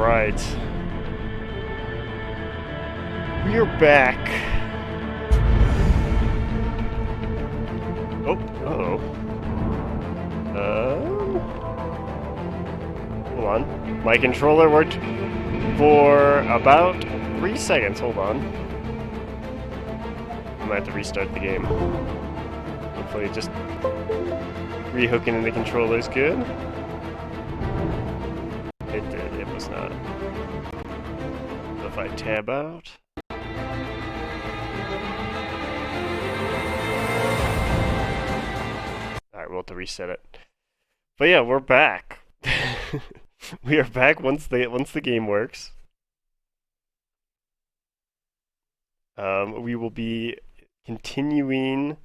Alright. We're back. Oh, uh-oh. Hold on. My controller worked for about 3 seconds. Hold on. I might have to restart the game. Hopefully just rehooking in the controller is good. It did. It was not. So if I tab out. Alright, we'll have to reset it. But yeah, we're back. We are back once the game works. We will be continuing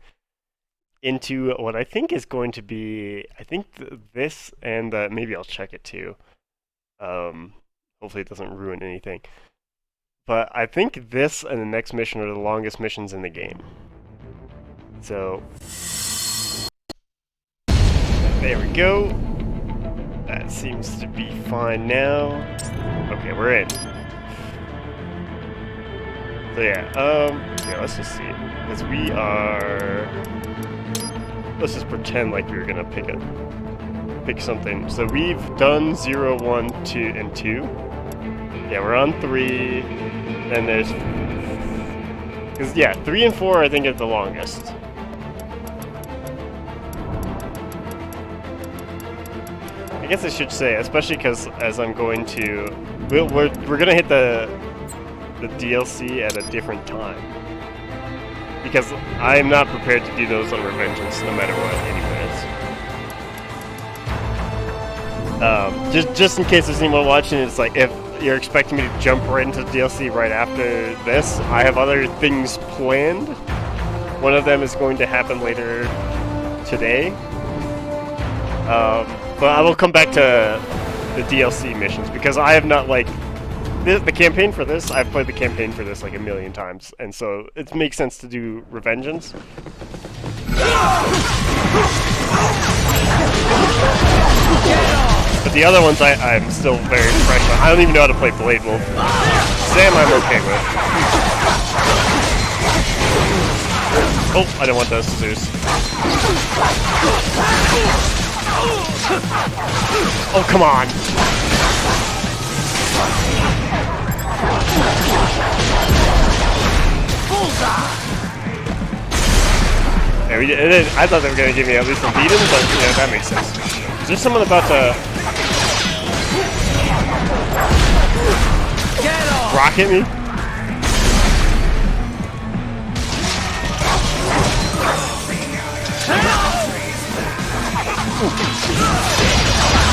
into what I think is going to be, this and maybe I'll check it too. Hopefully it doesn't ruin anything. But I think this and the next mission are the longest missions in the game. So there we go. That seems to be fine now. Okay, we're in. So yeah, let's just see. Because we are... Let's just pretend like we were gonna pick something. So we've done 0, 1, 2, and 2. Yeah, we're on 3. Then there's... Because, yeah, 3 and 4 I think is the longest. I guess I should say, especially because as I'm going to... We're gonna hit the DLC at a different time. Because I'm not prepared to do those on Revengeance no matter what, anyways. Just in case there's anyone watching, it's like, if you're expecting me to jump right into the DLC right after this, I have other things planned. One of them is going to happen later today. But I will come back to the DLC missions, because I have not, like... The campaign for this, I've played the campaign for this like 1,000,000 times, and so it makes sense to do Revengeance. But the other ones I'm still very fresh on. I don't even know how to play Blade Wolf. Sam I'm okay with. Oh, I don't want those scissors. Oh, come on! Yeah, I thought they were going to give me at least a beat-in, but yeah, that makes sense. Is there someone about to rocket me?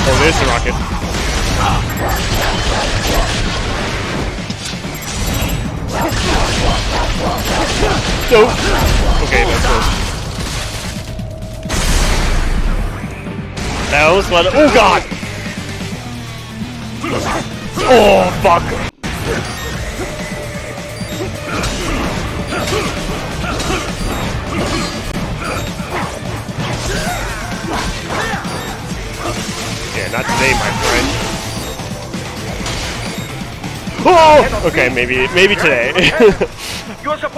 Oh, there's the rocket. Nope. Okay, that's close. That was what. Oh god! Oh fuck! Yeah, not today, my friend. Oh! Okay, maybe today.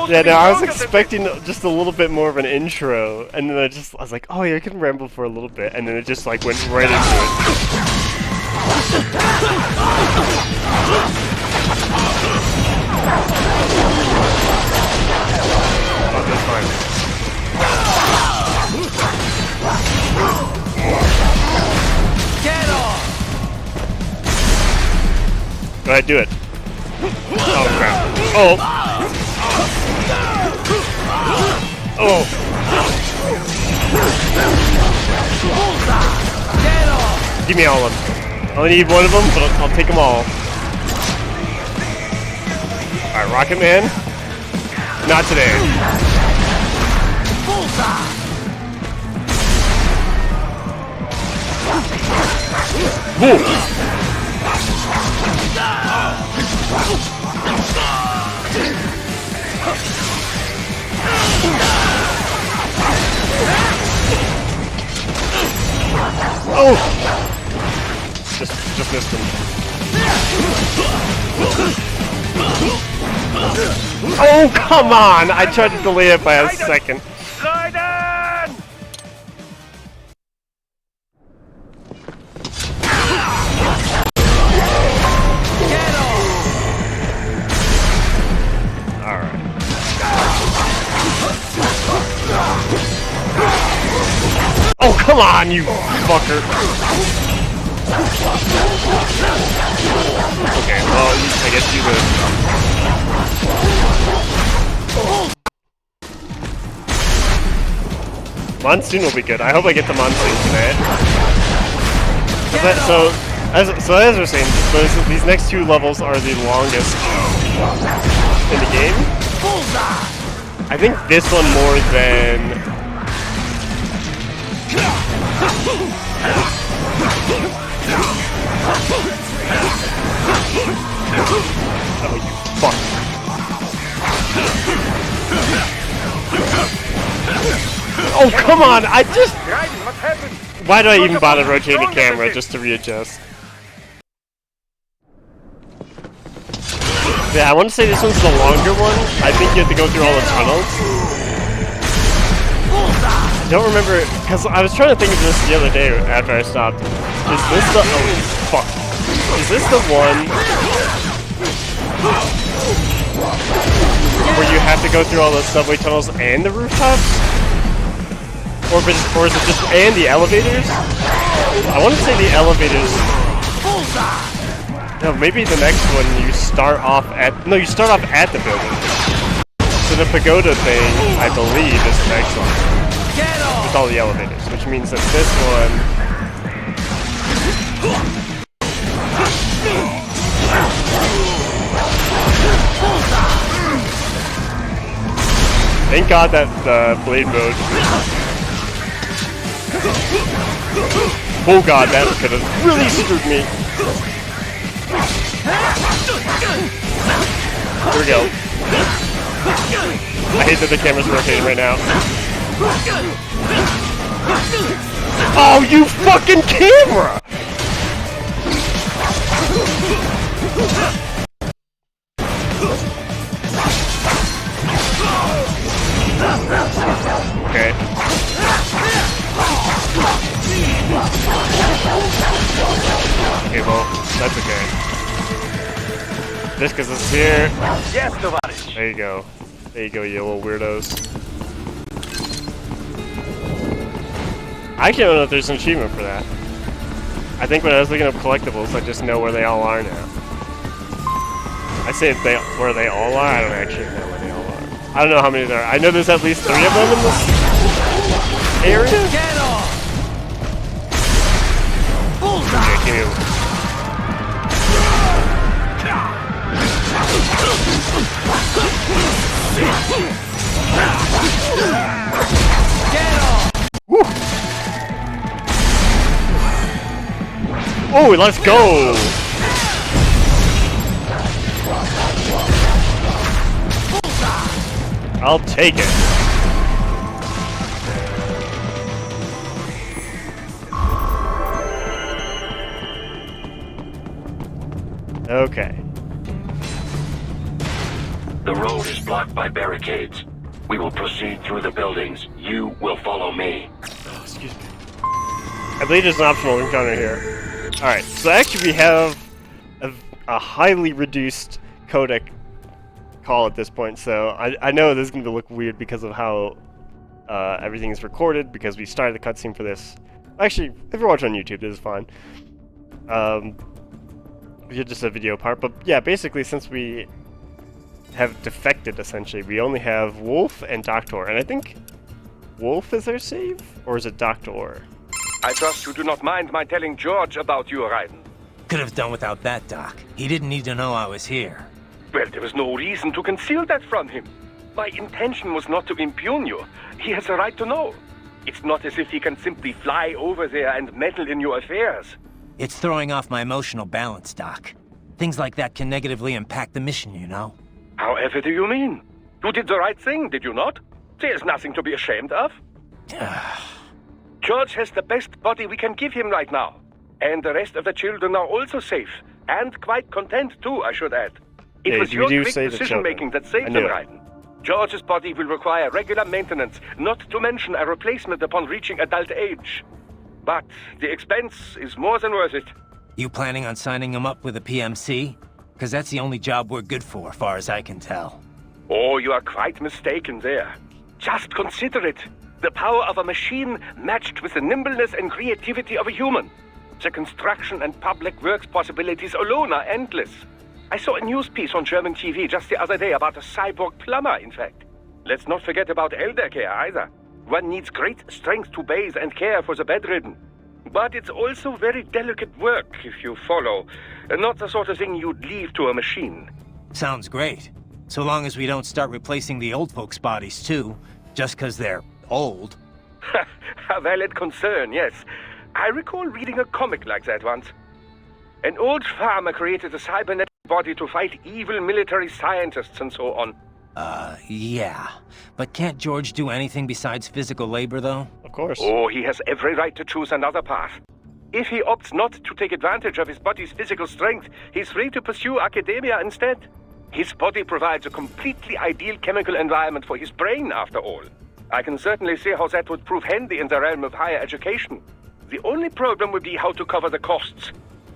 Yeah, no, I was expecting just a little bit more of an intro, and then I was like, oh yeah, I can ramble for a little bit, and then it just like went right into it. Oh, that's fine. Get off! Go ahead, do it. Oh crap. Oh! Oh! Give me all of them. I only need one of them, but I'll take them all. Alright, Rocket Man. Not today. Whoa! Oh! Just missed him. Oh, come on! I tried to delay it by a second. Alright. Oh, come on, you fucker! Okay, well, I guess you would. Monsoon will be good. I hope I get the Monsoon tonight. So as we're saying, these next two levels are the longest in the game. I think this one more than... Oh, you fuck. Oh, come on! I just... Why do I even bother rotating the camera just to readjust? Yeah, I want to say this one's the longer one. I think you have to go through all the tunnels. I don't remember, because I was trying to think of this the other day after I stopped. Is this the... Oh, fuck. Is this the one where you have to go through all the subway tunnels and the rooftops? Or is it just and the elevators? I want to say the elevators. No, maybe the next one you start off at. No, you start off at the building. So the pagoda thing, I believe, is the next one with all the elevators, which means that this one. Thank God that the blade mode. Oh god, that could have really screwed me. Here we go. I hate that the camera's rotating right now. Oh, you fucking camera! Okay. Okay, well, that's okay. Just because it's here. Yes, tоварищ. There you go. There you go, you little weirdos. I can't know if there's an achievement for that. I think when I was looking up collectibles, I just know where they all are now. I say where they all are, I don't actually know where they all are. I don't know how many there are. I know there's at least 3 of them in this area. Okay, give me Woo. Oh, let's go! I'll take it. Okay. The road is blocked by barricades. We will proceed through the buildings. You will follow me. Oh, excuse me. I believe there's an optional encounter here. Alright, so actually we have a highly reduced codec call at this point, so I know this is going to look weird because of how everything is recorded, because we started the cutscene for this. Actually, if you're watching on YouTube, this is fine. It's just a video part, but yeah, basically since we have defected, essentially, we only have Wolf and Doctor, and I think Wolf is our save, or is it Doctor? I trust you do not mind my telling George about you arriving. Could have done without that, Doc. He didn't need to know I was here. Well, there was no reason to conceal that from him. My intention was not to impugn you. He has a right to know. It's not as if he can simply fly over there and meddle in your affairs. It's throwing off my emotional balance, Doc. Things like that can negatively impact the mission, you know? However do you mean? You did the right thing, did you not? There's nothing to be ashamed of. George has the best body we can give him right now. And the rest of the children are also safe. And quite content too, I should add. It Yeah, was you your do quick say the decision-making children. that saved I knew them, it. Raiden. George's body will require regular maintenance, not to mention a replacement upon reaching adult age. But the expense is more than worth it. You planning on signing him up with a PMC? Because that's the only job we're good for, far as I can tell. Oh, you are quite mistaken there. Just consider it. The power of a machine matched with the nimbleness and creativity of a human. The construction and public works possibilities alone are endless. I saw a news piece on German TV just the other day about a cyborg plumber, in fact. Let's not forget about elder care either. One needs great strength to bathe and care for the bedridden. But it's also very delicate work, if you follow. Not the sort of thing you'd leave to a machine. Sounds great. So long as we don't start replacing the old folks' bodies too, just because they're old. A valid concern, yes. I recall reading a comic like that once. An old farmer created a cybernetic body to fight evil military scientists and so on. Yeah. But can't George do anything besides physical labor, though? Of course. Oh, he has every right to choose another path. If he opts not to take advantage of his body's physical strength, he's free to pursue academia instead. His body provides a completely ideal chemical environment for his brain, after all. I can certainly see how that would prove handy in the realm of higher education. The only problem would be how to cover the costs.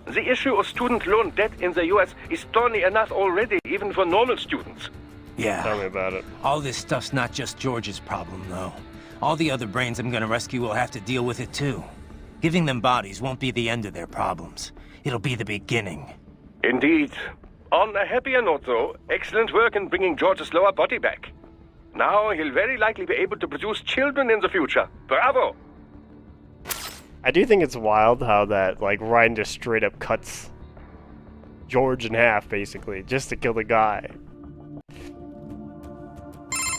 The issue of student loan debt in the US is thorny enough already, even for normal students. Yeah. Tell me about it. All this stuff's not just George's problem, though. All the other brains I'm gonna rescue will have to deal with it, too. Giving them bodies won't be the end of their problems. It'll be the beginning. Indeed. On a happier note, though, excellent work in bringing George's lower body back. Now he'll very likely be able to produce children in the future. Bravo! I do think it's wild how that, like, Ryan just straight up cuts George in half, basically, just to kill the guy.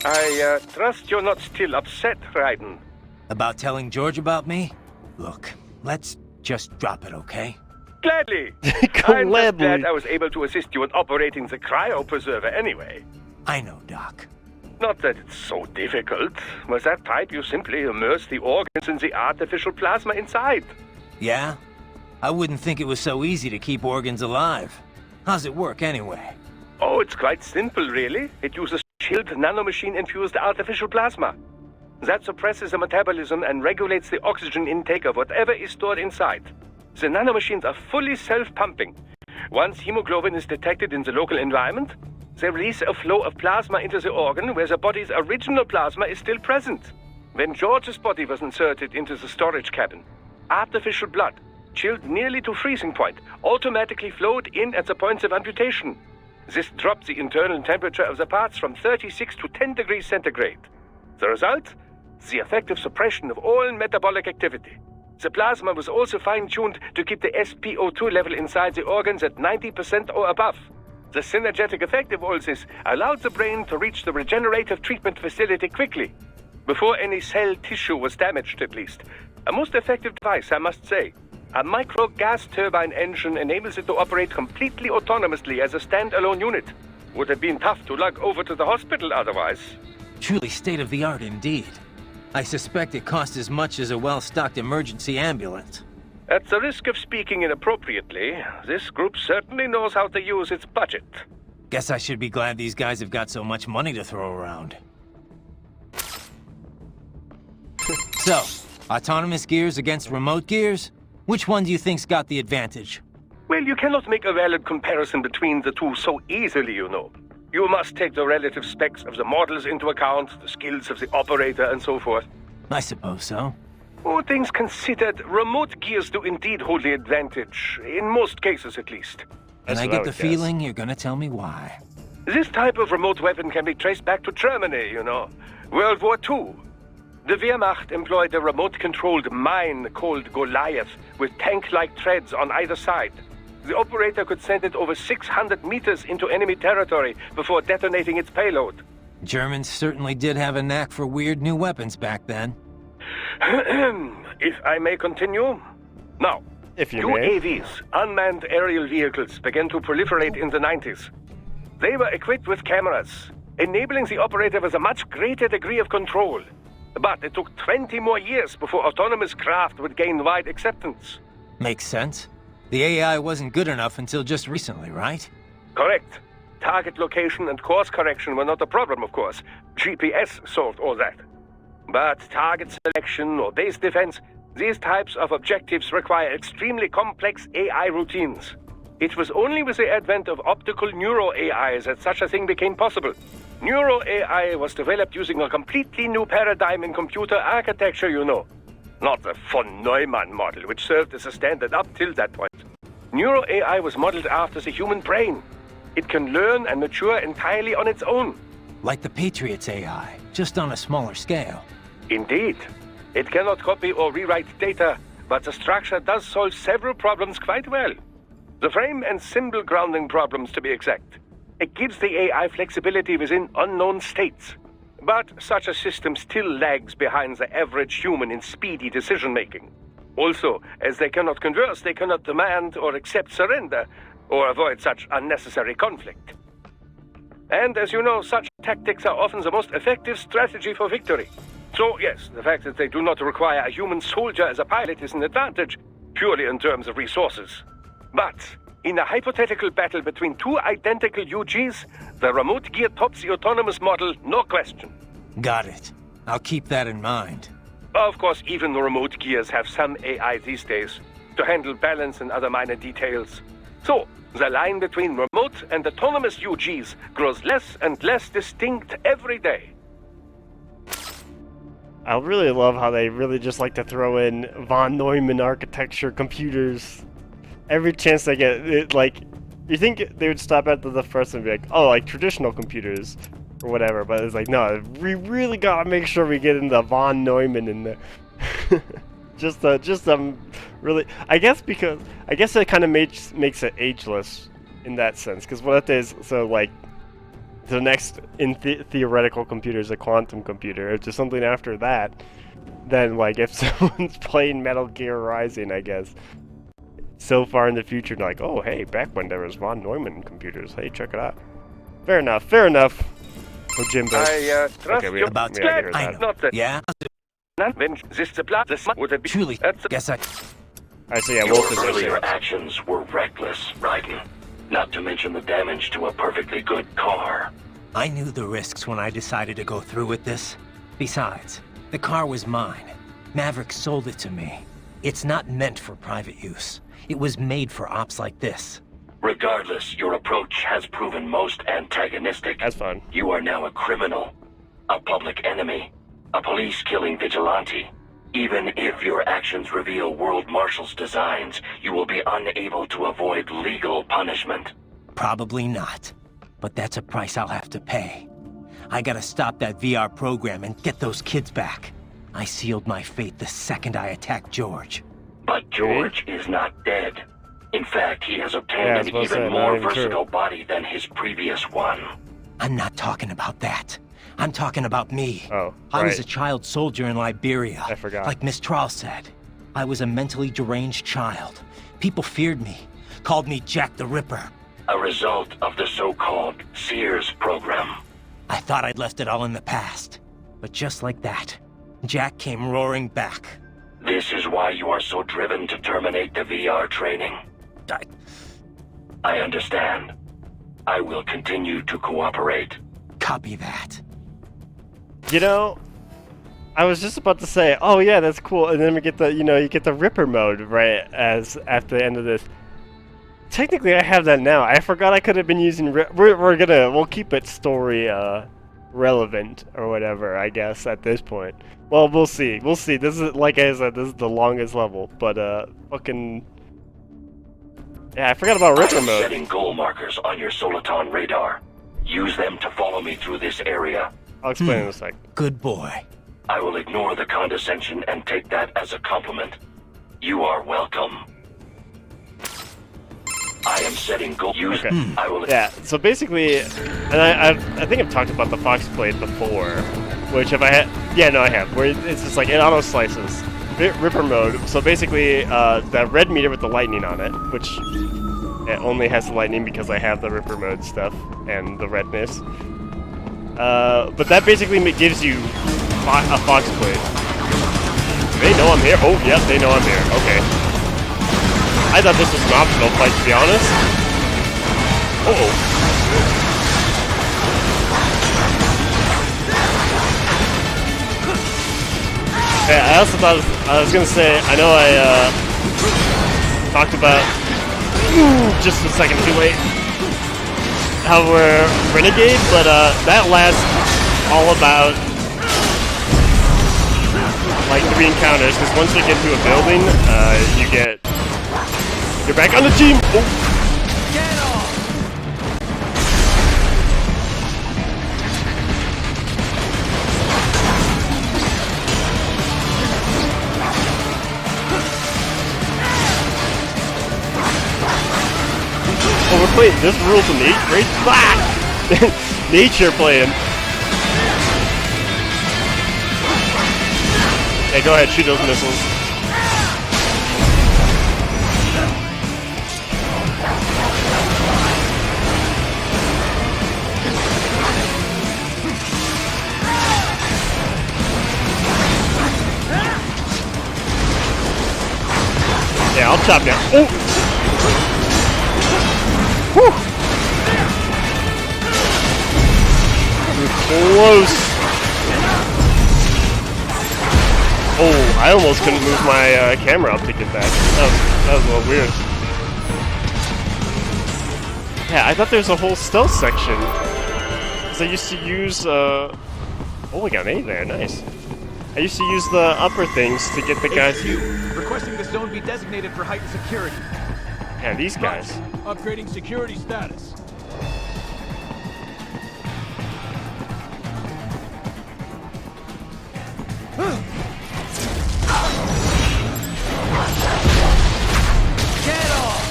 I trust you're not still upset, Raiden. About telling George about me? Look, let's just drop it, okay? Gladly. I'm just Gladly. glad I was able to assist you in operating the cryopreserver anyway. I know, Doc. Not that it's so difficult. With that pipe, you simply immerse the organs in the artificial plasma inside. Yeah? I wouldn't think it was so easy to keep organs alive. How's it work, anyway? Oh, it's quite simple, really. It uses chilled nanomachine-infused artificial plasma. That suppresses the metabolism and regulates the oxygen intake of whatever is stored inside. The nanomachines are fully self-pumping. Once hemoglobin is detected in the local environment, they release a flow of plasma into the organ where the body's original plasma is still present. When George's body was inserted into the storage cabin, artificial blood, chilled nearly to freezing point, automatically flowed in at the points of amputation. This dropped the internal temperature of the parts from 36 to 10 degrees centigrade. The result? The effective suppression of all metabolic activity. The plasma was also fine-tuned to keep the SpO2 level inside the organs at 90% or above. The synergetic effect of all this allowed the brain to reach the regenerative treatment facility quickly, before any cell tissue was damaged at least. A most effective device, I must say. A micro gas turbine engine enables it to operate completely autonomously as a standalone unit. Would have been tough to lug over to the hospital otherwise. Truly state-of-the-art indeed. I suspect it cost as much as a well-stocked emergency ambulance. At the risk of speaking inappropriately, this group certainly knows how to use its budget. Guess I should be glad these guys have got so much money to throw around. So, autonomous gears against remote gears? Which one do you think's got the advantage? Well, you cannot make a valid comparison between the two so easily, you know. You must take the relative specs of the models into account, the skills of the operator, and so forth. I suppose so. All things considered, remote gears do indeed hold the advantage, in most cases at least. And That's I what get would the guess. feeling you're gonna tell me why. This type of remote weapon can be traced back to Germany, you know. World War II. The Wehrmacht employed a remote-controlled mine called Goliath, with tank-like treads on either side. The operator could send it over 600 meters into enemy territory before detonating its payload. Germans certainly did have a knack for weird new weapons back then. If I may continue. Now, If you may. UAVs, unmanned aerial vehicles, began to proliferate in the 90s. They were equipped with cameras, enabling the operator with a much greater degree of control. But it took 20 more years before autonomous craft would gain wide acceptance. Makes sense. The AI wasn't good enough until just recently, right? Correct. Target location and course correction were not a problem, of course. GPS solved all that. But target selection or base defense, these types of objectives require extremely complex AI routines. It was only with the advent of optical neuro-AI that such a thing became possible. Neuro-AI was developed using a completely new paradigm in computer architecture, you know. Not the von Neumann model, which served as a standard up till that point. Neuro-AI was modeled after the human brain. It can learn and mature entirely on its own. Like the Patriots AI, just on a smaller scale. Indeed. It cannot copy or rewrite data, but the structure does solve several problems quite well. The frame and symbol grounding problems, to be exact. It gives the AI flexibility within unknown states. But such a system still lags behind the average human in speedy decision-making. Also, as they cannot converse, they cannot demand or accept surrender, or avoid such unnecessary conflict. And as you know, such tactics are often the most effective strategy for victory. So yes, the fact that they do not require a human soldier as a pilot is an advantage, purely in terms of resources. But in a hypothetical battle between two identical UGs, the remote gear tops the autonomous model, no question. Got it. I'll keep that in mind. Of course, even the remote gears have some AI these days to handle balance and other minor details. So, the line between remote and autonomous UGs grows less and less distinct every day. I really love how they really just like to throw in von Neumann architecture computers. Every chance they get, you think they would stop at the first and be like, oh, like traditional computers or whatever, but it's like, no, we really gotta make sure we get into von Neumann in there. Really, I guess it kind of makes it ageless in that sense, because what if there's, so like, the next theoretical computer is a quantum computer, if there's something after that, then like if someone's playing Metal Gear Rising, I guess, so far in the future, like, oh hey, back when there was von Neumann computers, hey, check it out. Fair enough, fair enough. Oh, Jimbo. I trust okay, you. About to hear I that. know. Not that. Yeah? Truly, guess I... Alright, so yeah, Your Wolf is earlier upstairs. actions were reckless, Raiden. Not to mention the damage to a perfectly good car. I knew the risks when I decided to go through with this. Besides, the car was mine. Maverick sold it to me. It's not meant for private use. It was made for ops like this. Regardless, your approach has proven most antagonistic. That's fun. You are now a criminal, a public enemy, a police-killing vigilante. Even if your actions reveal World Marshal's designs, you will be unable to avoid legal punishment. Probably not. But that's a price I'll have to pay. I gotta stop that VR program and get those kids back. I sealed my fate the second I attacked George. But George is not dead. In fact, he has Yeah, I obtained was an about to say, even not more even true. versatile body than his previous one. I'm not talking about that. I'm talking about me. Oh, I was right. a child soldier in Liberia. I forgot. Like Miss Trawl said. I was a mentally deranged child. People feared me. Called me Jack the Ripper. A result of the so-called Sears program. I thought I'd left it all in the past. But just like that, Jack came roaring back. This is why you are so driven to terminate the VR training. I... I understand. I will continue to cooperate. Copy that. You know, I was just about to say, oh yeah, that's cool, and then we get the, you get the Ripper mode, right, as after the end of this. Technically, I have that now. I forgot I could have been using we'll keep it story, relevant, or whatever, I guess, at this point. Well, we'll see. We'll see. This is, like I said, this is the longest level, but, fucking... Yeah, I forgot about I Ripper am mode. setting goal markers on your Soliton radar. Use them to follow me through this area. I'll explain in a sec. Good boy. I will ignore the condescension and take that as a compliment. You are welcome. I am setting goal. Use. Okay. I will. Yeah, so basically, and I think I've talked about the Fox Blade before, which if I had, yeah, no, I have, where it's just like, it auto slices. Ripper mode, so basically, the red meter with the lightning on it, which it only has the lightning because I have the Ripper mode stuff and the redness. But that basically gives you a Fox Blade. They know I'm here? Oh, yep, they know I'm here. Okay. I thought this was an optional fight, to be honest. Uh-oh. Yeah, I also thought, I was gonna say, I know I talked about, just a second too late, how we're Renegade, but that lasts all about like 3 encounters, because once we get to a building, you're back on the team! Oh. Oh, we're playing this rules of nature playing. Hey, go ahead, shoot those missiles. Yeah, I'll chop down. Oh! Whew. Close. Oh, I almost couldn't move my camera up to get that. That was a little weird. Yeah, I thought there was a whole stealth section. Because I used to use, oh, we got an A there, nice. I used to use the upper things to get the guys. Requesting the zone be designated for heightened security. Yeah, these guys. Upgrading security status. Get off!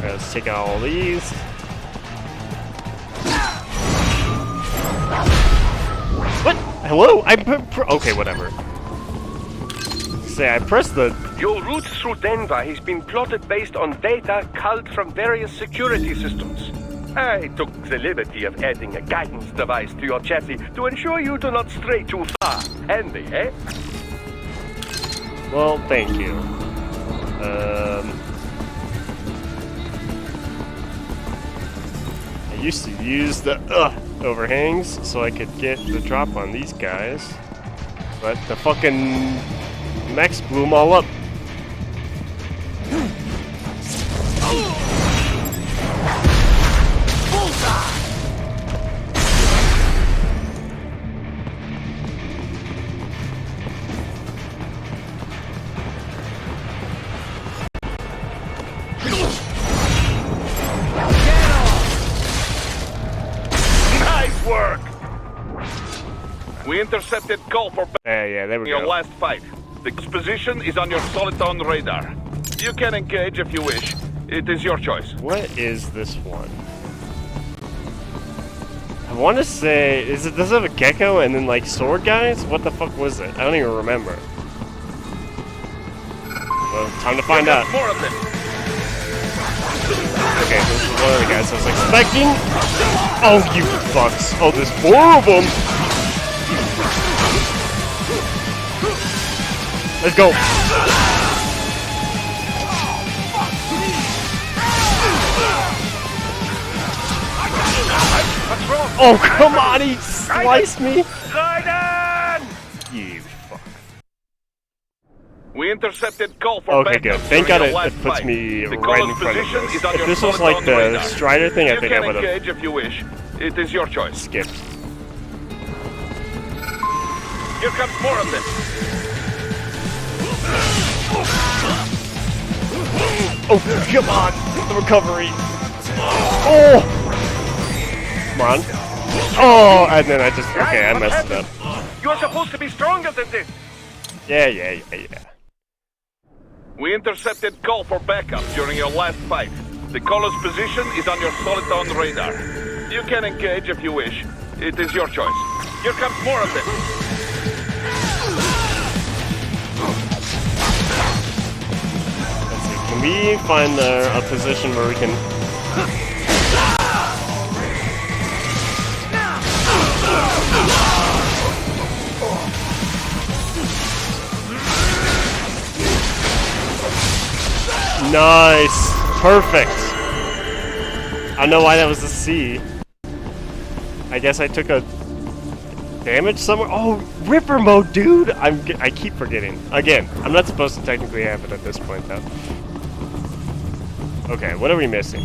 Let's take out all these. What? Hello? Okay, whatever. Say, I pressed the... Your route through Denver has been plotted based on data culled from various security systems. I took the liberty of adding a guidance device to your chassis to ensure you do not stray too far. Handy, eh? Well, thank you. I used to use the overhangs so I could get the drop on these guys, but the fucking mechs blew them all up. Nice work! We intercepted call for Yeah, there we your go. last fight. The position is on your soliton radar. You can engage if you wish. It is your choice. What is this one? I want to say, does it have a gecko and then like sword guys? What the fuck was it? I don't even remember. Well, time to find out. More of them. Okay, this is one of the guys I was expecting. Oh, you fucks. Oh, there's 4 of them. Let's go. What's wrong? Oh, come on, he sliced me. Raiden! You fuck. We intercepted call for Okay, backup good. Thank during God your last it puts fight. me The right in caller's front of position this. is on If your this was like soliton the radar. Strider thing, I You think I can would have engage if you wish. It is your choice. skipped. Here comes more of them. Oh, come on. The recovery. Oh. Come on. Oh, and then I just... Okay, I messed it up. You are supposed to be stronger than this. Yeah. We intercepted call for backup during your last fight. The caller's position is on your soliton radar. You can engage if you wish. It is your choice. Here comes more of them. Let's see. Can we find a position where we can... Nice. Perfect. I don't know why that was a C. I guess I took a damage somewhere. Oh, Ripper mode, dude! I keep forgetting. Again, I'm not supposed to technically have it at this point, though. Okay, what are we missing?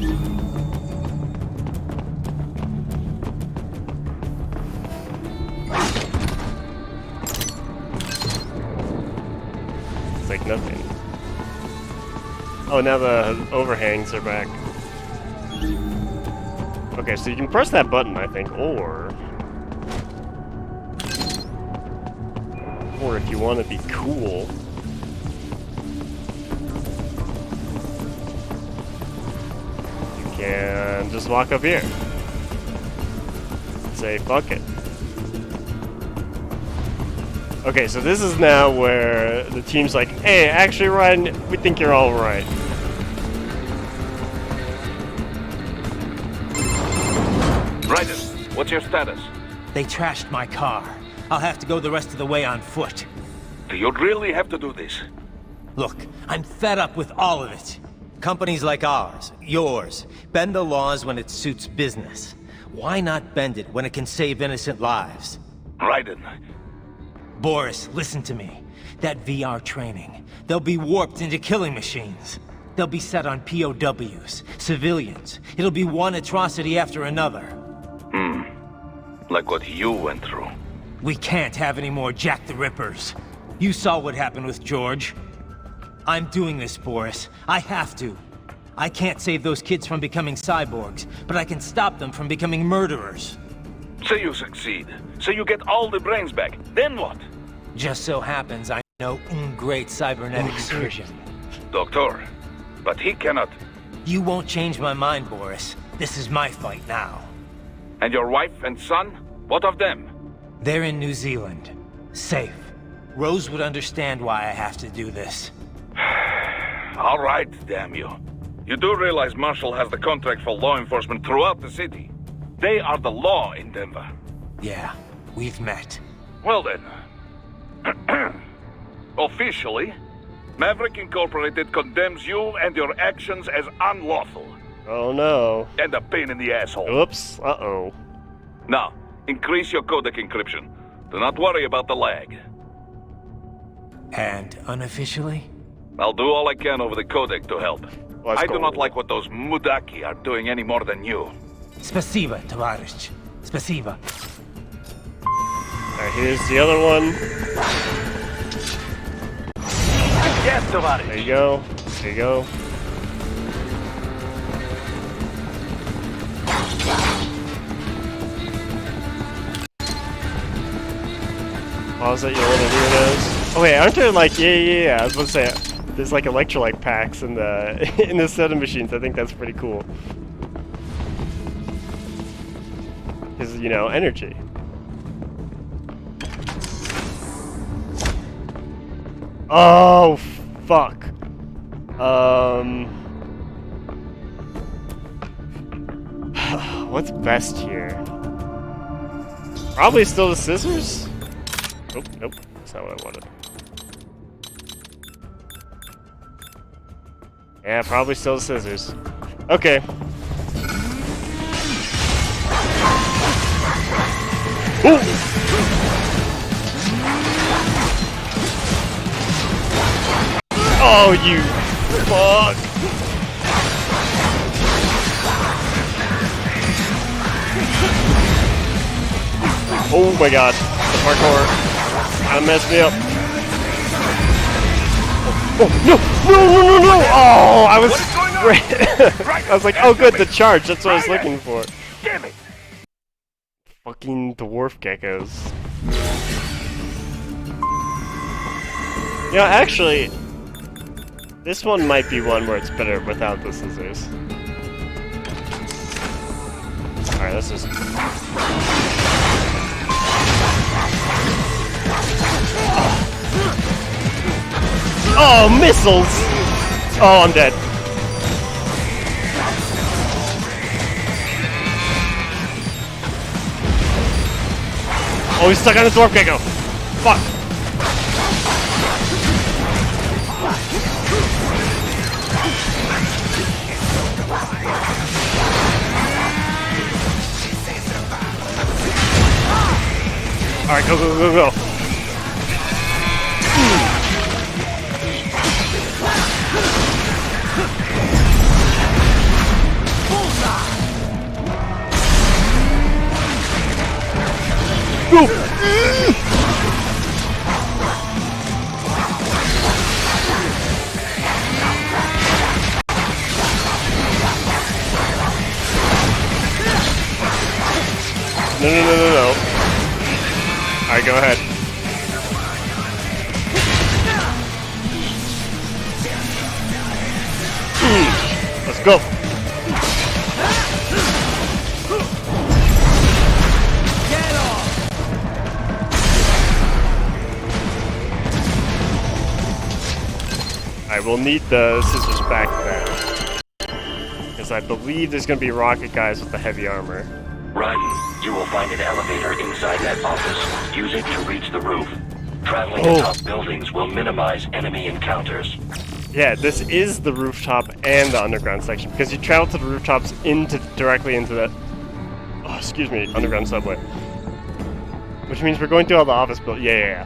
It's like nothing. Oh, now the overhangs are back. Okay, so you can press that button, I think, or if you want to be cool, you can just walk up here. Say, fuck it. Okay, so this is now where the team's like, hey, actually, Ryan, we think you're alright. Raiden, what's your status? They trashed my car. I'll have to go the rest of the way on foot. Do you really have to do this? Look, I'm fed up with all of it. Companies like ours, yours, bend the laws when it suits business. Why not bend it when it can save innocent lives? Raiden. Boris, listen to me. That VR training, they'll be warped into killing machines. They'll be set on POWs, civilians. It'll be one atrocity after another. Like what you went through. We can't have any more Jack the Rippers. You saw what happened with George. I'm doing this, Boris. I have to. I can't save those kids from becoming cyborgs, but I can stop them from becoming murderers. Say you succeed. Say you get all the brains back. Then what? Just so happens I know un great cybernetic surgeon. Doctor. But he cannot. You won't change my mind, Boris. This is my fight now. And your wife and son? What of them? They're in New Zealand. Safe. Rose would understand why I have to do this. All right, damn you. You do realize Marshall has the contract for law enforcement throughout the city. They are the law in Denver. Yeah, we've met. Well then. Officially, Maverick Incorporated condemns you and your actions as unlawful. Oh no. And a pain in the asshole. Oops. Uh-oh. Now, increase your codec encryption. Do not worry about the lag. And unofficially? I'll do all I can over the codec to help. Let's I go. do not like what those Mudaki are doing any more than you. Spasiba, товарищ. Spasiba. Alright, here's the other one. Yes, товарищ. There you go. There you go. Pause that, you little weirdos. Oh wait, aren't there like, yeah, I was about to say, there's like electrolyte packs in the in the set of machines. I think that's pretty cool. Because, you know, energy. Oh, fuck. What's best here? Probably still the scissors? Nope, nope. That's not what I wanted. Yeah, probably still the scissors. Okay. Ooh! Oh, you fuck! Oh my god, the parkour kinda messed me up. Oh no! No! Oh, I was I was like, oh good, the charge. That's what I was looking for. Damn it! Fucking dwarf geckos. You know, actually, this one might be one where it's better without the scissors. Alright, let's just... Oh, missiles! Oh, I'm dead. Oh, he's stuck on his dwarf gecko. Fuck. Alright, go, go, go, go. No, no, no, no, no. Alright, go ahead. Let's go. I will need the scissors back then. Because I believe there's going to be rocket guys with the heavy armor. Raiden, you will find an elevator inside that office. Use it to reach the roof. Traveling Oh. atop buildings will minimize enemy encounters. Yeah, this is the rooftop and the underground section because you travel to the rooftops directly into the underground subway. Which means we're going through all the office buildings. Yeah.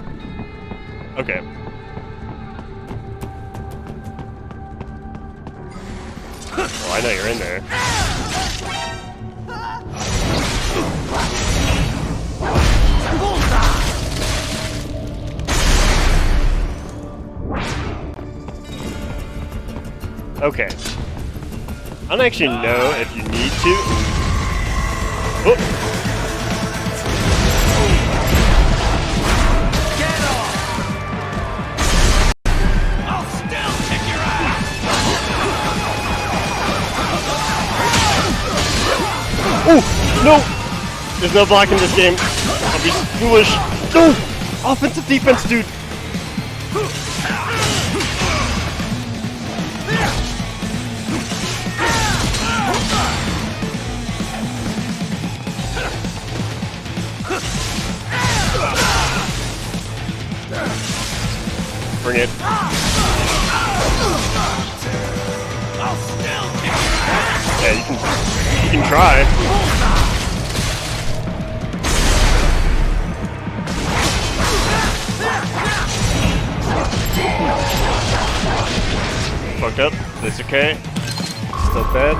Okay. Oh, I know you're in there. Okay. I don't actually know if you need to. Oh. Oh, no! There's no block in this game. I'll be foolish. No! Offensive defense, dude! Bring it. Yeah, you can try. Fucked up. That's okay. Still dead.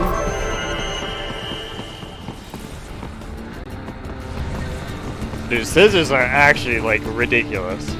Dude, scissors are actually like ridiculous.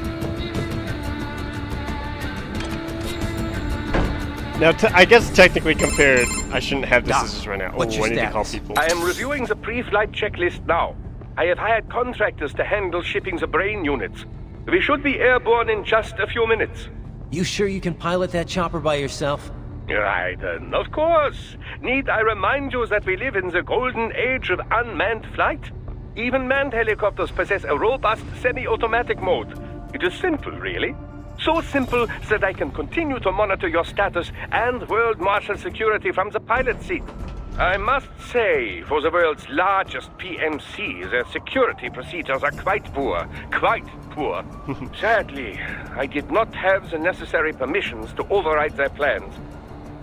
Now, I guess technically compared, I shouldn't have the Doc, scissors right now. what's Oh, your I need to call status? people. I am reviewing the pre-flight checklist now. I have hired contractors to handle shipping the brain units. We should be airborne in just a few minutes. You sure you can pilot that chopper by yourself? Raiden, of course. Need I remind you that we live in the golden age of unmanned flight? Even manned helicopters possess a robust semi-automatic mode. It is simple, really. So simple that I can continue to monitor your status and world marshal security from the pilot seat. I must say, for the world's largest PMC, their security procedures are quite poor. Quite poor. Sadly, I did not have the necessary permissions to override their plans.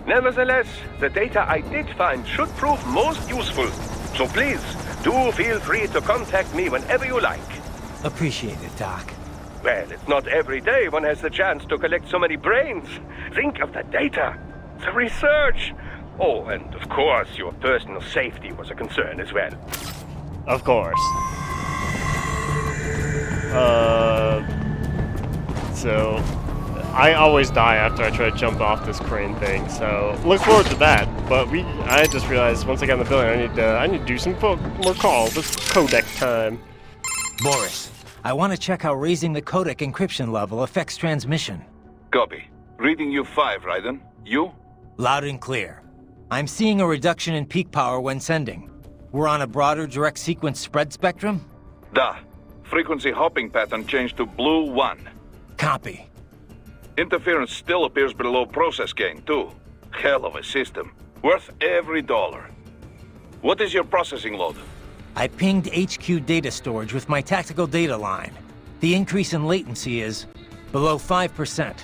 Nevertheless, the data I did find should prove most useful. So please, do feel free to contact me whenever you like. Appreciate it, Doc. Well, it's not every day one has the chance to collect so many brains. Think of the data, the research. Oh, and of course, your personal safety was a concern as well. Of course. So I always die after I try to jump off this crane thing. So look forward to that. But I just realized once I got in the building, I need to do some more calls. It's codec time. Boris, I want to check how raising the codec encryption level affects transmission. Copy. Reading you 5, Raiden. You? Loud and clear. I'm seeing a reduction in peak power when sending. We're on a broader direct sequence spread spectrum? Da. Frequency hopping pattern changed to blue 1. Copy. Interference still appears below process gain, too. Hell of a system. Worth every dollar. What is your processing load? I pinged HQ data storage with my tactical data line. The increase in latency is below 5%.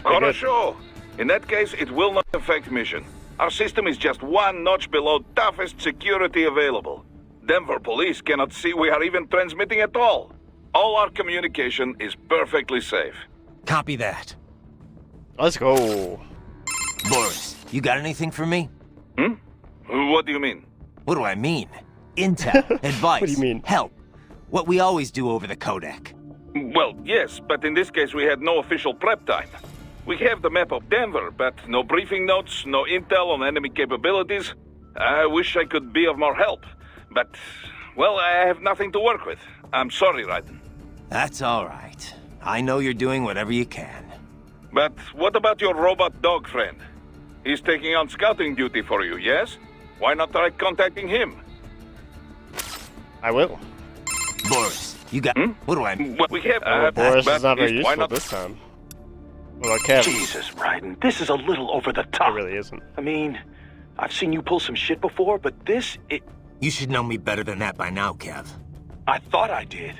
Хорошо. In that case, it will not affect mission. Our system is just one notch below toughest security available. Denver police cannot see we are even transmitting at all. All our communication is perfectly safe. Copy that. Let's go. Boris, you got anything for me? Hmm? What do you mean? What do I mean? Intel, advice, What do you mean? help. What we always do over the codec. Well, yes, but in this case we had no official prep time. We have the map of Denver, but no briefing notes, no intel on enemy capabilities. I wish I could be of more help, but, well, I have nothing to work with. I'm sorry, Raiden. That's all right. I know you're doing whatever you can. But what about your robot dog friend? He's taking on scouting duty for you, yes? Why not try contacting him? I will. Boris, you got... What do I mean? Well, we have... Boris but is not very why useful not... this time. What about Kev? Jesus, Raiden, this is a little over the It top. really isn't. I mean, I've seen you pull some shit before, but this, You should know me better than that by now, Kev. I thought I did.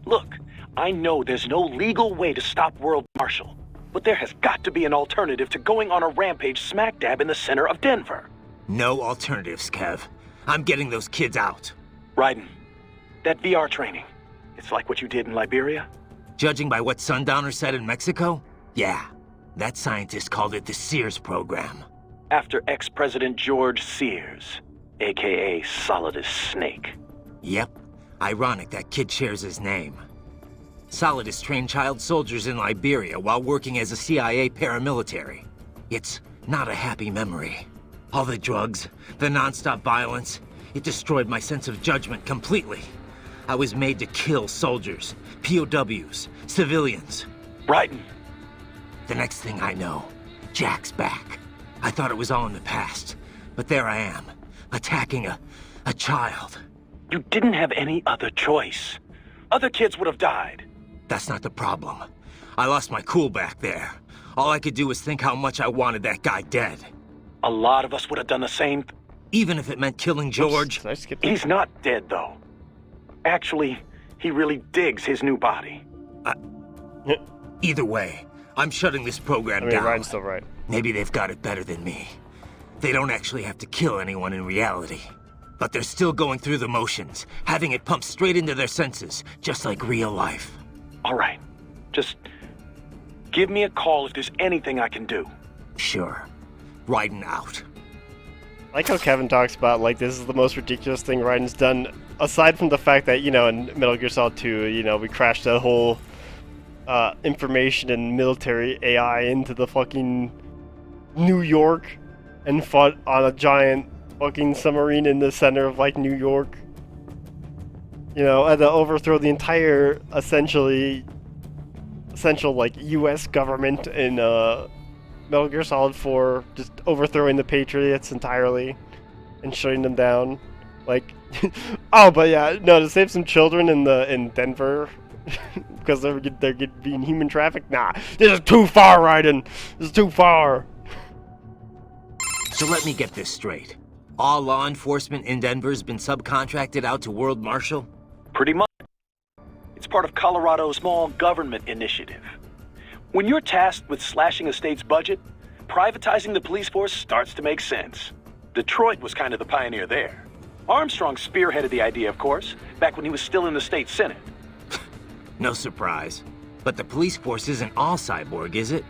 Look, I know there's no legal way to stop World Marshal, but there has got to be an alternative to going on a rampage smack dab in the center of Denver. No alternatives, Kev. I'm getting those kids out. Raiden, that VR training, it's like what you did in Liberia? Judging by what Sundowner said in Mexico, yeah. That scientist called it the Sears program. After ex-President George Sears, aka Solidus Snake. Yep. Ironic that kid shares his name. Solidus trained child soldiers in Liberia while working as a CIA paramilitary. It's not a happy memory. All the drugs, the non-stop violence, it destroyed my sense of judgment completely. I was made to kill soldiers, POWs, civilians. Raiden, The next thing I know, Jack's back. I thought it was all in the past, but there I am, attacking a child. you didn't have any other choice. Other kids would have died. That's not the problem. I lost my cool back there. All I could do was think how much I wanted that guy dead. A lot of us would have done the same. Even if it meant killing George. Did I skip that? He's not dead, though. Actually, he really digs his new body. Either way, I'm shutting this program I mean, down. Ryan's still right. Maybe they've got it better than me. They don't actually have to kill anyone in reality. But they're still going through the motions, having it pumped straight into their senses, just like real life. All right. Just give me a call if there's anything I can do. Sure. Riding out. I like how Kevin talks about, like, this is the most ridiculous thing Raiden's done, aside from the fact that, you know, in Metal Gear Solid 2, you know, we crashed the whole information and military AI into the fucking New York and fought on a giant fucking submarine in the center of, like, New York. You know, had to overthrow the entire, essential, like, U.S. government in, Metal Gear Solid 4, just overthrowing the Patriots entirely and shutting them down. Like, oh, but yeah, no, to save some children in Denver because they're being human trafficked. Nah, this is too far, Raiden. This is too far. So let me get this straight. All law enforcement in Denver's been subcontracted out to World Marshal? Pretty much. It's part of Colorado's small government initiative. When you're tasked with slashing a state's budget, privatizing the police force starts to make sense. Detroit was kind of the pioneer there. Armstrong spearheaded the idea, of course, back when he was still in the state senate. No surprise. But the police force isn't all cyborg, is it?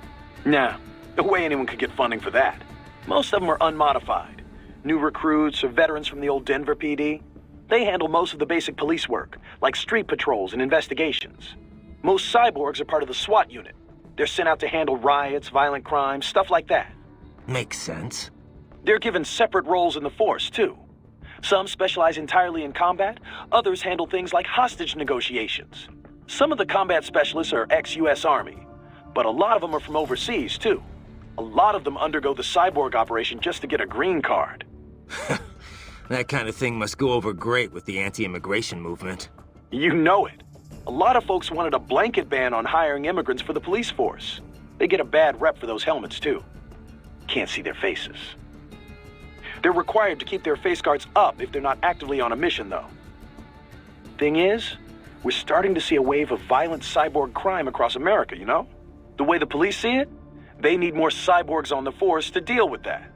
Nah, no way anyone could get funding for that. Most of them are unmodified. New recruits or veterans from the old Denver PD. They handle most of the basic police work, like street patrols and investigations. Most cyborgs are part of the SWAT unit. They're sent out to handle riots, violent crimes, stuff like that. Makes sense. They're given separate roles in the force, too. Some specialize entirely in combat, others handle things like hostage negotiations. Some of the combat specialists are ex-US Army, but a lot of them are from overseas, too. A lot of them undergo the cyborg operation just to get a green card. That kind of thing must go over great with the anti-immigration movement. You know it. A lot of folks wanted a blanket ban on hiring immigrants for the police force. They get a bad rep for those helmets, too. Can't see their faces. They're required to keep their face guards up if they're not actively on a mission, though. Thing is, we're starting to see a wave of violent cyborg crime across America, you know? The way the police see it, they need more cyborgs on the force to deal with that.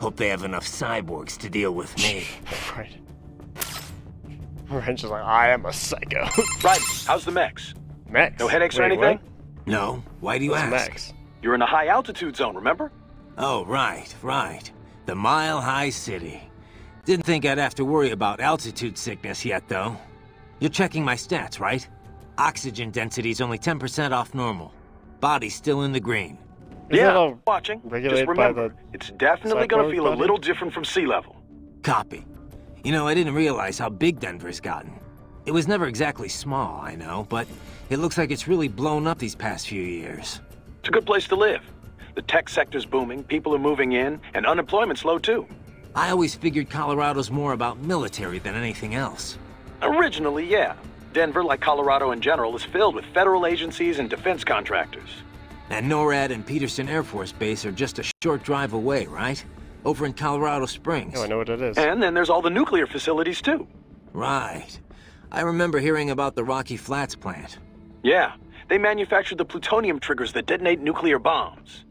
Hope they have enough cyborgs to deal with me. Right. Wrench is like, I am a psycho. Right, how's the mechs? Max. No headaches or Wait, anything? what? No? Why do you What's ask? Max? You're in a high altitude zone, remember? Oh, right. The Mile High City. Didn't think I'd have to worry about altitude sickness yet, though. You're checking my stats, right? Oxygen density's only 10% off normal. Body's still in the green. Is that all watching. regulated Just by remember, the it's definitely gonna cyclone feel a body? little different from sea level. Copy. You know, I didn't realize how big Denver's gotten. It was never exactly small, I know, but it looks like it's really blown up these past few years. It's a good place to live. The tech sector's booming, people are moving in, and unemployment's low too. I always figured Colorado's more about military than anything else. Originally, yeah. Denver, like Colorado in general, is filled with federal agencies and defense contractors. And NORAD and Peterson Air Force Base are just a short drive away, right? Over in Colorado Springs. Oh, I know what it is. And then there's all the nuclear facilities too. Right. I remember hearing about the Rocky Flats plant. Yeah, they manufactured the plutonium triggers that detonate nuclear bombs.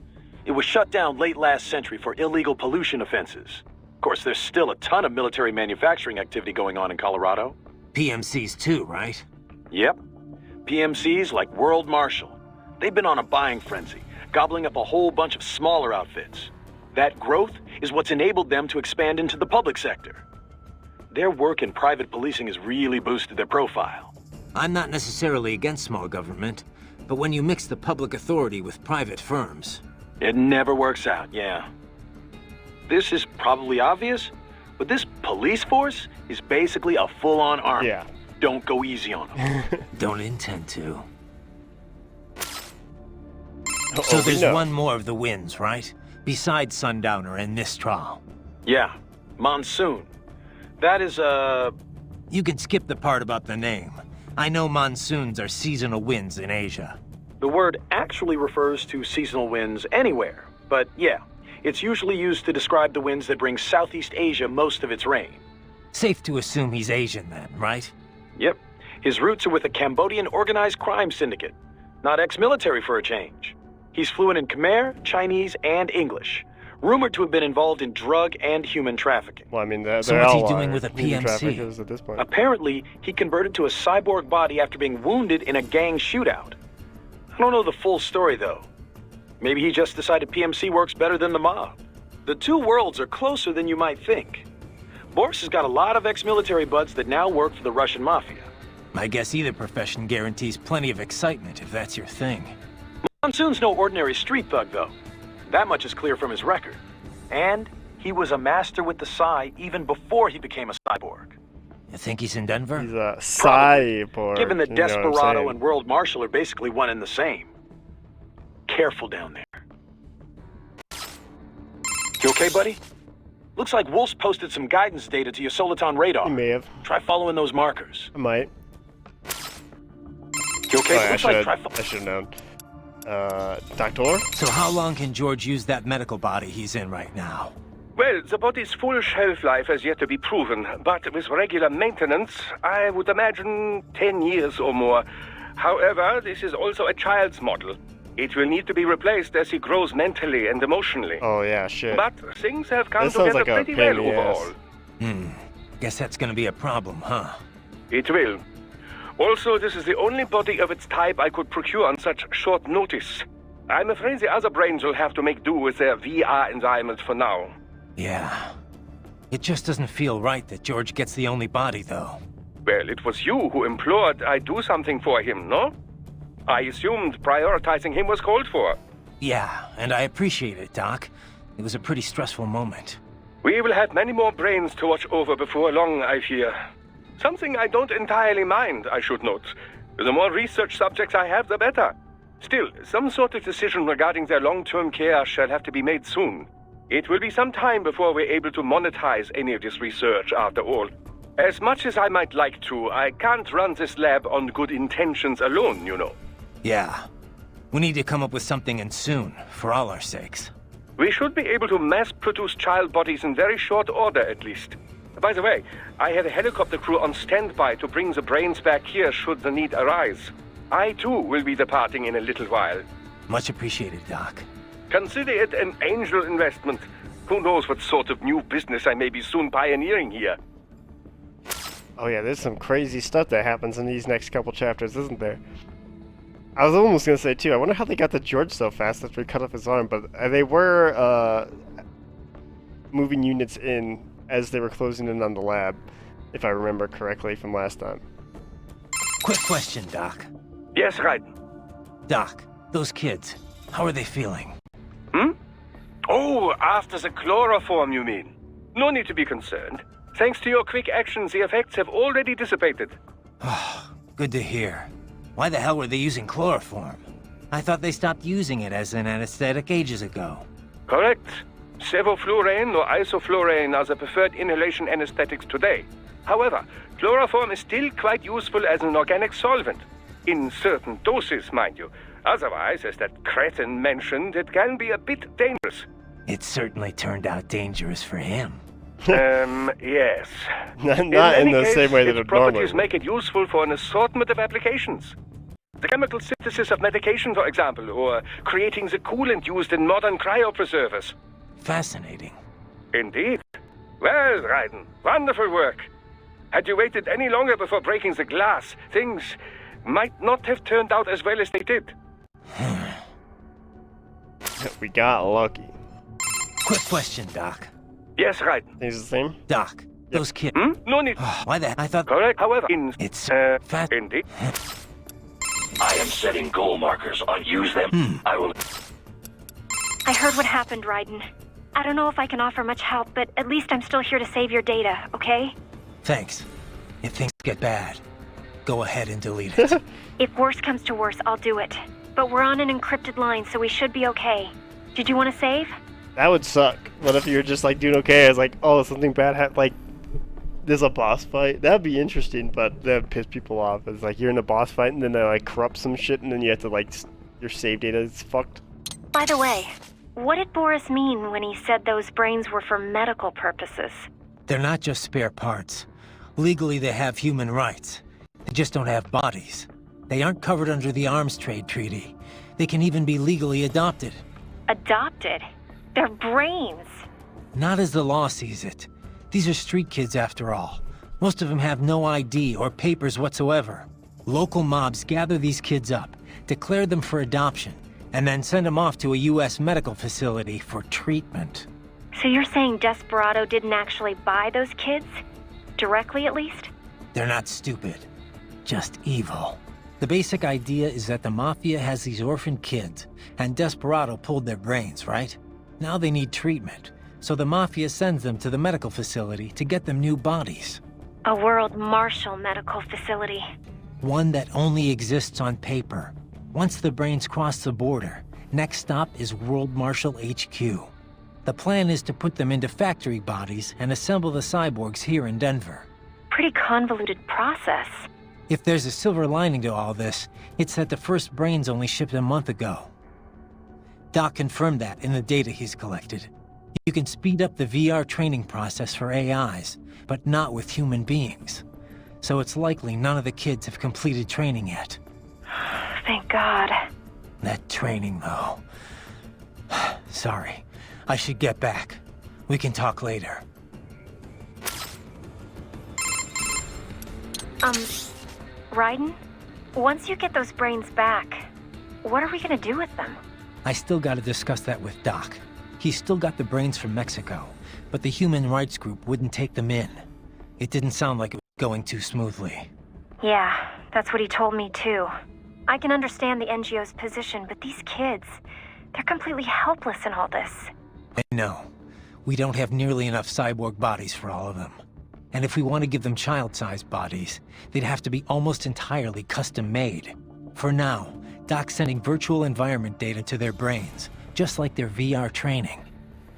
It was shut down late last century for illegal pollution offenses. Of course, there's still a ton of military manufacturing activity going on in Colorado. PMCs too, right? Yep. PMCs like World Marshal. They've been on a buying frenzy, gobbling up a whole bunch of smaller outfits. That growth is what's enabled them to expand into the public sector. Their work in private policing has really boosted their profile. I'm not necessarily against small government, but when you mix the public authority with private firms... It never works out, yeah. This is probably obvious, but this police force is basically a full-on army. Yeah. Don't go easy on them. Don't intend to. Oh, So there's no. one more of the wins, right? Besides Sundowner and Mistral. Yeah, Monsoon. That is, You can skip the part about the name. I know monsoons are seasonal winds in Asia. the word actually refers to seasonal winds anywhere. But yeah, it's usually used to describe the winds that bring Southeast Asia most of its rain. Safe to assume he's Asian then, right? Yep. His roots are with a Cambodian organized crime syndicate. Not ex-military for a change. He's fluent in Khmer, Chinese, and English. Rumored to have been involved in drug and human trafficking. Well, I mean, they're So what's he all doing are with a human PMC? traffickers at this point. Apparently, he converted to a cyborg body after being wounded in a gang shootout. I don't know the full story, though. Maybe he just decided PMC works better than the mob. The two worlds are closer than you might think. Boris has got a lot of ex-military buds that now work for the Russian mafia. I guess either profession guarantees plenty of excitement if that's your thing. Monsoon's no ordinary street thug, though. That much is clear from his record. And he was a master with the Psy even before he became a cyborg. You think he's in Denver? He's a Probably. cyborg. Given that you know what I'm Desperado saying? and World Marshal are basically one and the same. Careful down there. You okay, buddy? Looks like Wolf's posted some guidance data to your Soliton radar. He may have. Try following those markers. I might. You okay? Oh, I Looks like try should have known. Doctor? So how long can George use that medical body he's in right now? Well, the body's full shelf life has yet to be proven, but with regular maintenance, I would imagine 10 years or more. However, this is also a child's model. It will need to be replaced as he grows mentally and emotionally. Oh, yeah, shit. But things have come This sounds together like a pretty pain well in the ass. overall. Guess that's gonna be a problem, huh? It will. Also, this is the only body of its type I could procure on such short notice. I'm afraid the other brains will have to make do with their VR environment for now. Yeah. It just doesn't feel right that George gets the only body, though. Well, it was you who implored I do something for him, no? I assumed prioritizing him was called for. Yeah, and I appreciate it, Doc. It was a pretty stressful moment. We will have many more brains to watch over before long, I fear. Something I don't entirely mind, I should note. The more research subjects I have, the better. Still, some sort of decision regarding their long-term care shall have to be made soon. It will be some time before we're able to monetize any of this research, after all. As much as I might like to, I can't run this lab on good intentions alone, you know. Yeah. We need to come up with something, and soon, for all our sakes. We should be able to mass-produce child bodies in very short order, at least. By the way, I have a helicopter crew on standby to bring the brains back here should the need arise. I, too, will be departing in a little while. Much appreciated, Doc. Consider it an angel investment. Who knows what sort of new business I may be soon pioneering here. Oh yeah, there's some crazy stuff that happens in these next couple chapters, isn't there? I was almost gonna say too, I wonder how they got to George so fast after he cut off his arm, but they were moving units in as they were closing in on the lab, if I remember correctly from last time. Quick question, Doc. Yes, Raiden. Doc, those kids, how are they feeling? Hmm? Oh, after the chloroform, you mean? No need to be concerned. Thanks to your quick actions, the effects have already dissipated. Oh, good to hear. Why the hell were they using chloroform? I thought they stopped using it as an anesthetic ages ago. Correct. Sevoflurane or isoflurane are the preferred inhalation anesthetics today. However, chloroform is still quite useful as an organic solvent. In certain doses, mind you. Otherwise, as that cretin mentioned, it can be a bit dangerous. It certainly turned out dangerous for him. Yes. Not in any the case, same way that its it normally properties would. make it useful for an assortment of applications. The chemical synthesis of medication, for example, or creating the coolant used in modern cryopreservers. Fascinating. Indeed. Well, Raiden, wonderful work. Had you waited any longer before breaking the glass, things might not have turned out as well as they did. We got lucky. Quick question, Doc. Yes, Raiden. Things the same? Doc, those kids. Hmm? No need. Why the? I thought. Correct. However, It's fast. Indeed. I am setting goal markers on use them. I will. I heard what happened, Raiden. I don't know if I can offer much help, but at least I'm still here to save your data, okay? Thanks. If things get bad, go ahead and delete it. If worse comes to worse, I'll do it. But we're on an encrypted line, so we should be okay. Did you want to save? That would suck. What if you're just like doing okay? It's like, oh, something bad happened. Like, there's a boss fight. That'd be interesting, but that'd piss people off. It's like you're in a boss fight and then they like corrupt some shit and then you have to like your save data is fucked. By the way, what did Boris mean when he said those brains were for medical purposes? They're not just spare parts. Legally, they have human rights. They just don't have bodies. They aren't covered under the Arms Trade Treaty. They can even be legally adopted. Adopted? They're brains. Not as the law sees it. These are street kids after all. Most of them have no ID or papers whatsoever. Local mobs gather these kids up, declare them for adoption, and then send them off to a U.S. medical facility for treatment. So you're saying Desperado didn't actually buy those kids? Directly, at least? They're not stupid, just evil. The basic idea is that the Mafia has these orphaned kids, and Desperado pulled their brains, right? Now they need treatment, so the Mafia sends them to the medical facility to get them new bodies. A World Marshal medical facility. One that only exists on paper. Once the brains cross the border, next stop is World Marshal HQ. The plan is to put them into factory bodies and assemble the cyborgs here in Denver. Pretty convoluted process. If there's a silver lining to all this, it's that the first brains only shipped a month ago. Doc confirmed that in the data he's collected. You can speed up the VR training process for AIs, but not with human beings. So it's likely none of the kids have completed training yet. Thank God. That training, though. Sorry. I should get back. We can talk later. Raiden? Once you get those brains back, what are we gonna do with them? I still gotta discuss that with Doc. He's still got the brains from Mexico, but the human rights group wouldn't take them in. It didn't sound like it was going too smoothly. Yeah, that's what he told me too. I can understand the NGO's position, but these kids, they're completely helpless in all this. I know. We don't have nearly enough cyborg bodies for all of them. And if we want to give them child-sized bodies, they'd have to be almost entirely custom-made. For now, Doc's sending virtual environment data to their brains, just like their VR training.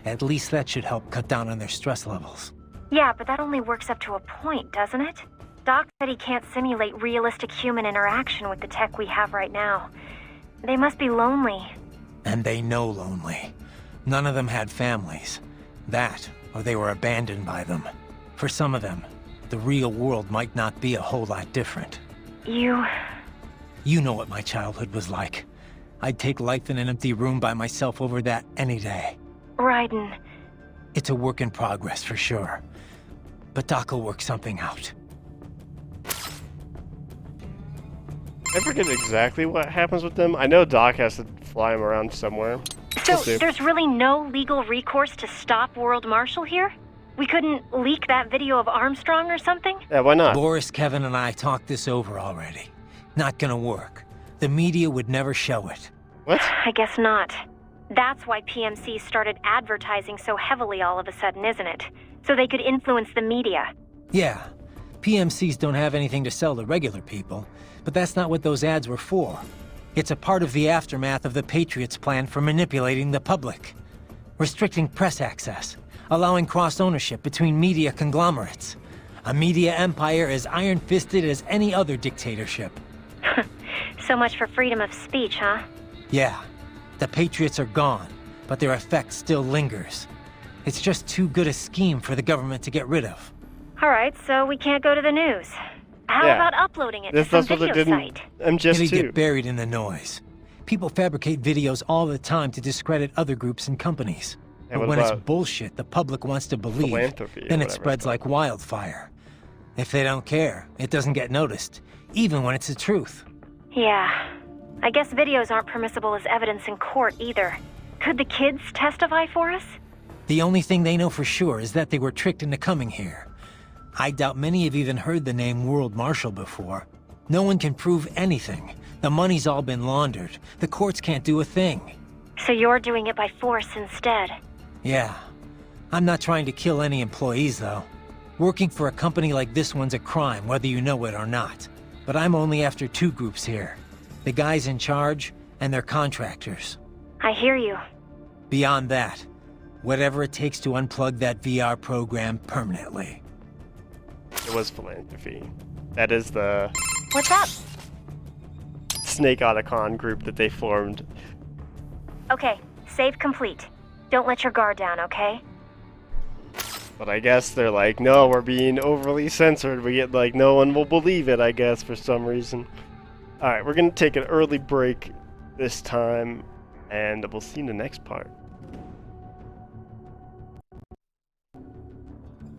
At least that should help cut down on their stress levels. Yeah, but that only works up to a point, doesn't it? Doc said he can't simulate realistic human interaction with the tech we have right now. They must be lonely. And they know lonely. None of them had families. That, or they were abandoned by them. For some of them, the real world might not be a whole lot different. You know what my childhood was like. I'd take life in an empty room by myself over that any day. Raiden. It's a work in progress for sure. But Doc will work something out. I forget exactly what happens with them. I know Doc has to fly them around somewhere. So, We'll see. there's really no legal recourse to stop World Marshal here? We couldn't leak that video of Armstrong or something? Yeah, why not? Boris, Kevin, and I talked this over already. Not gonna work. The media would never show it. What? I guess not. That's why PMC started advertising so heavily all of a sudden, isn't it? So they could influence the media. Yeah, PMCs don't have anything to sell to regular people, but that's not what those ads were for. It's a part of the aftermath of the Patriots' plan for manipulating the public. Restricting press access, allowing cross-ownership between media conglomerates. A media empire as iron-fisted as any other dictatorship. So much for freedom of speech, huh? Yeah, the Patriots are gone, but their effect still lingers. It's just too good a scheme for the government to get rid of. Alright, so we can't go to the news. How Yeah. about uploading it to That's some what they video did in site? MGS2. It'll get buried in the noise. People fabricate videos all the time to discredit other groups and companies. Yeah, But what when it's about bullshit the public wants to believe, philanthropy or then it whatever spreads it's like wildfire. If they don't care, it doesn't get noticed, even when it's the truth. Yeah. I guess videos aren't permissible as evidence in court either. Could the kids testify for us? The only thing they know for sure is that they were tricked into coming here. I doubt many have even heard the name World Marshal before. No one can prove anything. The money's all been laundered. The courts can't do a thing. So you're doing it by force instead. Yeah. I'm not trying to kill any employees, though. Working for a company like this one's a crime, whether you know it or not. But I'm only after two groups here. The guys in charge, and their contractors. I hear you. Beyond that, whatever it takes to unplug that VR program permanently. It was philanthropy. That is the What's up? Snake Otacon group that they formed. Okay, save complete. Don't let your guard down, okay? But I guess they're like, no, we're being overly censored. We get like, no one will believe it, I guess, for some reason. Alright, we're gonna take an early break this time, and we'll see you in the next part.